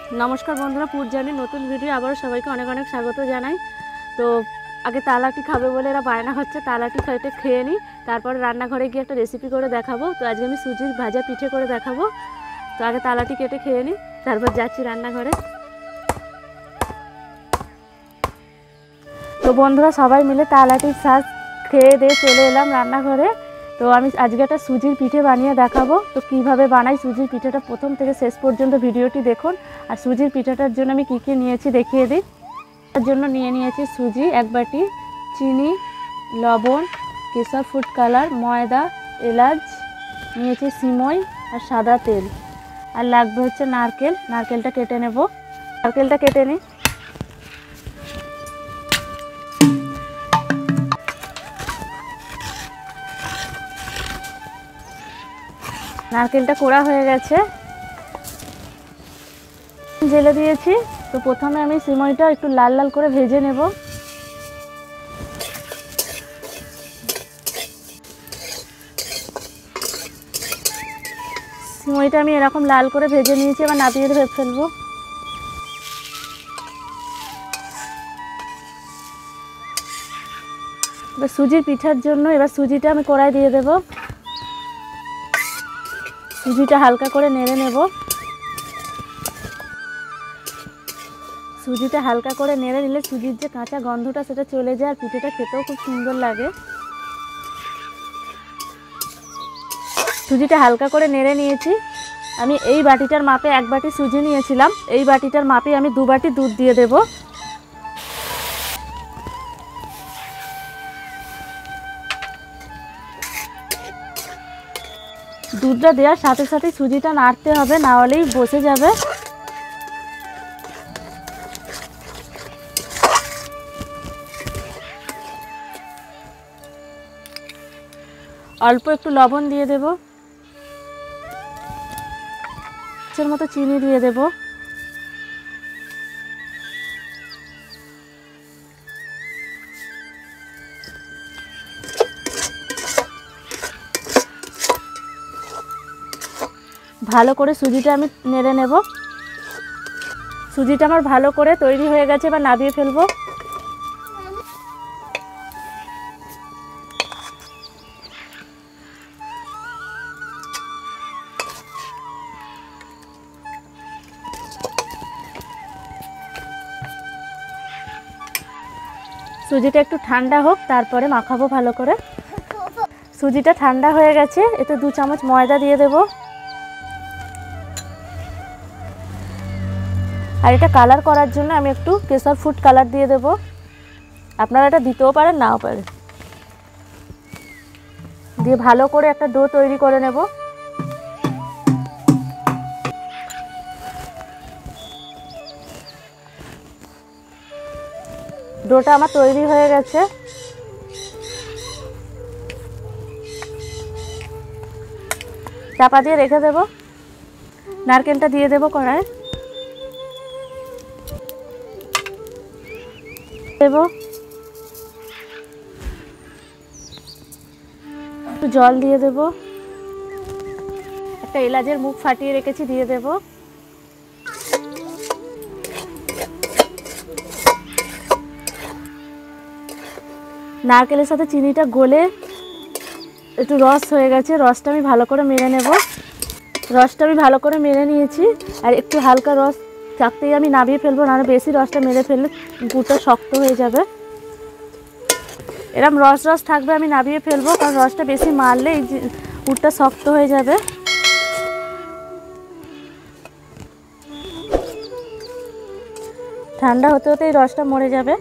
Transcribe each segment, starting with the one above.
नमस्कार बंधुरा पूजानी नतून भिडियो आबारो सबाइके अनेक अनेक स्वागत जानाई। तो आगे तालाटी खाबे बोले एरा बायना हच्छे, तालाटी खेटे खेये निई, तारपर रान्नाघरे गिये एकटा रेसिपि करे देखाबो। तो आजके आमि सुजिर भाजा पिठे करे देखाबो। तो आगे तालाटी केटे खेये निई, तारपर जाच्छि रान्नाघरे। तो बंधुरा सबाई मिले तालाटिर साज खेये दिये चले एलाम रान्नाघरे। तो आमी आजके एकटा सुजिर पिठे बानिये देखाबो। तो किभाबे बानाई सुजिर पिठेटा प्रथम थेके शेष पर्यन्त भिडियोटी देखुन। और सुजिर पिठाटार जोन्नो आमी कि कि नियेछि देखिए दिई। तार जोन्नो निये नियेछि सुजी एक बाटी, चिनी, लवण, केसर फुड कलर, मयदा, एलाच नियेछि, सिमई और सादा तेल और लागबे हच्छे नारकेल। नारकेलटा केटे नेब। नारकेलटा केटे निई। नारकेलटा कोड़ा हये गेछे, जेले दिएछि। तो प्रथमे आमी सिमईटा एकटु लाल लाल करे भेजे नेब। सिमईटा आमी एरकम लाल करे भेजे निয়েছি, এবার নাবিয়ে ভেজে ফেলবো। এবার সুজির পিঠার জন্য এবার সুজিটা আমি কড়াই দিয়ে দেব। সুজিটা হালকা করে নেড়ে নেব। সুজিটা হালকা করে নেড়ে নিলে সুজির যে কাঁচা গন্ধটা সেটা চলে যায় আর পিঠেটা খেতেও খুব সুন্দর লাগে। সুজিটা হালকা করে নেড়ে নিয়েছি। আমি এই বাটিটার মাপে এক বাটি সুজি নিয়েছিলাম, এই বাটিটার মাপে আমি 2 বাটি দুধ দিয়ে দেব। দুধটা দেওয়ার সাথে সাথে সুজিটা নাড়তে হবে, না হলেই বসে যাবে। অল্প একটু লবণ দিয়ে দেব, এর মতো চিনি দিয়ে দেব। ভালো করে সুজিটা আমি নেড়ে নেব। সুজিটা আমার ভালো করে তৈরি হয়ে গেছে, এবার নাবিয়ে ফেলবো। সুজিটা একটু ঠান্ডা হোক, তারপরে মাখাবো ভালো করে। সুজিটা ঠান্ডা হয়ে গেছে, এতে 2 চামচ ময়দা দিয়ে দেব। আর এটা কালার করার জন্য আমি একটু কেসর ফুড কালার দিয়ে দেব। আপনারা এটা দিতেও পারেন, নাও পারেন। দিয়ে ভালো করে একটা ডো তৈরি করে নেব। ডোটা আমার তৈরি হয়ে গেছে। চাপা দিয়ে রেখে দেব। নারকেলটা দিয়ে দেব কড়াই দেব। একটু জল দিয়ে দেব। একটা এলাচের মুখ ফাটিয়ে রেখেছি, দিয়ে দেব। নারকেলের সাথে চিনিটা গলে একটু রস হয়ে গেছে, রসটা আমি ভালো করে মেরে নেব। রসটা আমি ভালো করে মেরে নিয়েছি। আর একটু হালকা রস থাকতেই আমি নাবিয়ে ফেলবো, নাহলে বেশি রসটা মেরে ফেললে পুরটা শক্ত হয়ে যাবে। এরকম রস রস থাকবে আমি নাবিয়ে ফেলবো, কারণ রসটা বেশি মারলে এই পুরটা শক্ত হয়ে যাবে। ঠান্ডা হতে হতে এই রসটা মরে যাবে।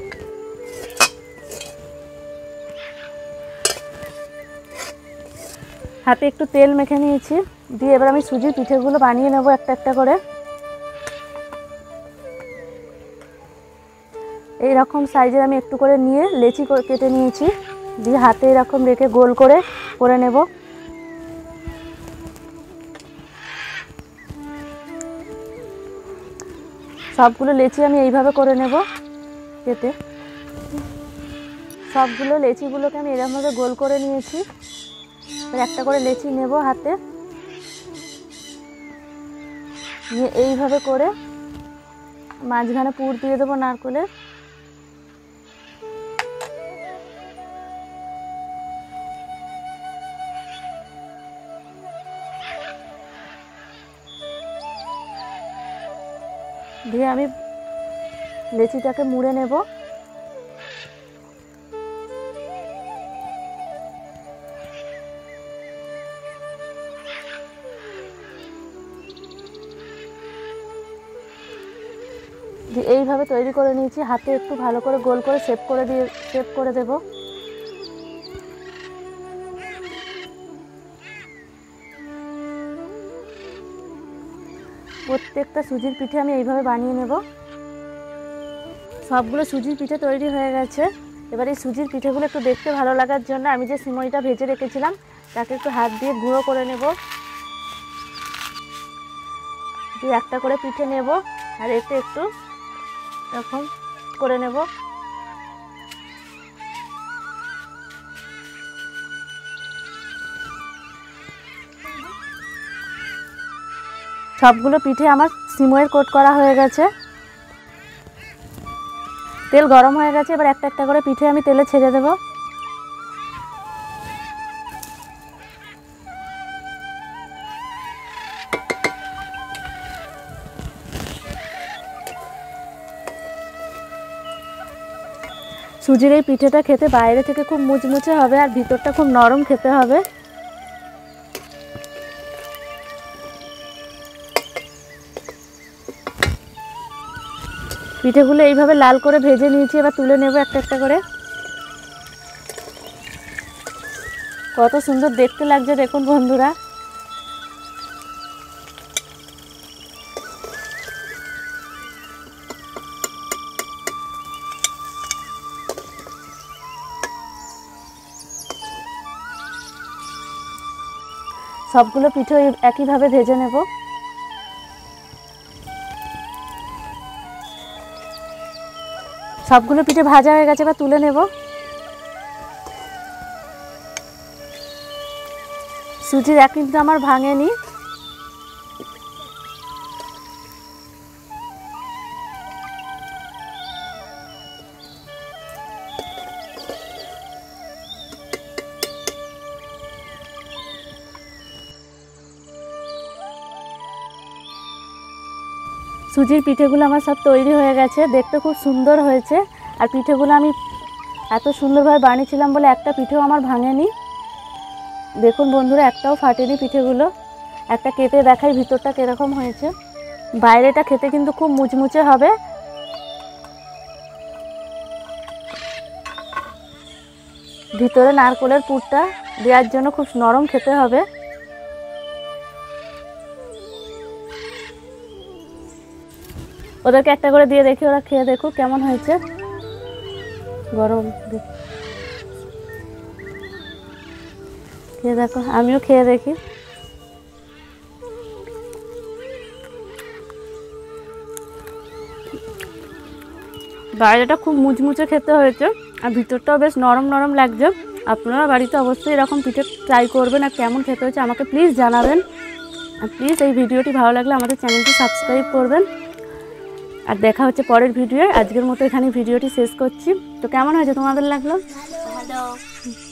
হাতে একটু তেল মেখে নিয়েছি, দিয়ে এবার আমি সুজির পিঠেগুলো বানিয়ে নেব একটা একটা করে। এই রকম সাইজের আমি একটু করে নিয়ে লেচি কেটে নিয়েছি, দিয়ে হাতে এরকম রেখে গোল করে নেব। সবগুলো লেচি আমি এইভাবে করে নেব কেটে। সবগুলো লেচিগুলোকে আমি এরকমভাবে গোল করে নিয়েছি। একটা করে লেচি নেব হাতে, নিয়ে এইভাবে করে মাঝখানে পুর দিয়ে দেবো নারকেলের। দিয়ে আমি লেচিটাকে মুড়ে নেব। এইভাবে তৈরি করে নিয়েছি, হাতে একটু ভালো করে গোল করে শেপ করে দেব। প্রত্যেকটা সুজির পিঠে আমি এইভাবে বানিয়ে নেব। সবগুলো সুজির পিঠে তৈরি হয়ে গেছে। এবার এই সুজির পিঠেগুলো একটু দেখতে ভালো লাগার জন্য আমি যে সিমইটা ভেজে রেখেছিলাম তাকে একটু হাত দিয়ে গুঁড়ো করে নেব। দিয়ে একটা করে পিঠে নেব আর এতে একটু এরকম করে নেব। সবগুলো পিঠে আমার সিমইয়ের কোট করা হয়ে গেছে। তেল গরম হয়ে গেছে, এবার একটা একটা করে পিঠে আমি তেলে ছেড়ে দেব। সুজির এই পিঠেটা খেতে বাইরে থেকে খুব মুচমুচে হবে আর ভিতরটা খুব নরম খেতে হবে। পিঠেগুলো এইভাবে লাল করে ভেজে নিয়েছি, এবার তুলে নেব একটা একটা করে। কত সুন্দর দেখতে লাগছে দেখুন বন্ধুরা। সবগুলো পিঠে একইভাবে ভেজে নেব। সবগুলো পিঠে ভাজা হয়ে গেছে, এবার তুলে নেব। সুজির এক কিন্তু আমার ভাঙেনি। সুজির পিঠেগুলো আমার সব তৈরি হয়ে গেছে, দেখতে খুব সুন্দর হয়েছে। আর পিঠেগুলো আমি এত সুন্দরভাবে বানিয়েছিলাম বলে একটা পিঠেও আমার ভাঙেনি। দেখুন বন্ধুরা, একটাও ফাটেনি পিঠেগুলো। একটা কেটে দেখাই ভিতরটা কীরকম হয়েছে। বাইরেটা খেতে কিন্তু খুব মুচমুচে হবে। ভিতরে নারকেলের পুরটা দেওয়ার জন্য খুব নরম খেতে হবে। ওদেরকে একটা করে দিয়ে দেখি, ওরা খেয়ে দেখুক কেমন হয়েছে। গরম খেয়ে দেখো, আমিও খেয়ে দেখি। বাইরেটা খুব মুচমুচে খেতে হয়েছে আর ভিতরটাও বেশ নরম নরম লাগছে। আপনারা বাড়িতে অবশ্যই এরকম পিঠে ট্রাই করবেন আর কেমন খেতে হয়েছে আমাকে প্লিজ জানাবেন। আর প্লিজ এই ভিডিওটি ভালো লাগলে আমাদের চ্যানেলটি সাবস্ক্রাইব করবেন। আর দেখা হচ্ছে পরের ভিডিও। আজকের মতো এখানে ভিডিওটি শেষ করছি। তো কেমন হয়েছে, তোমাদের লাগলো? ভালো।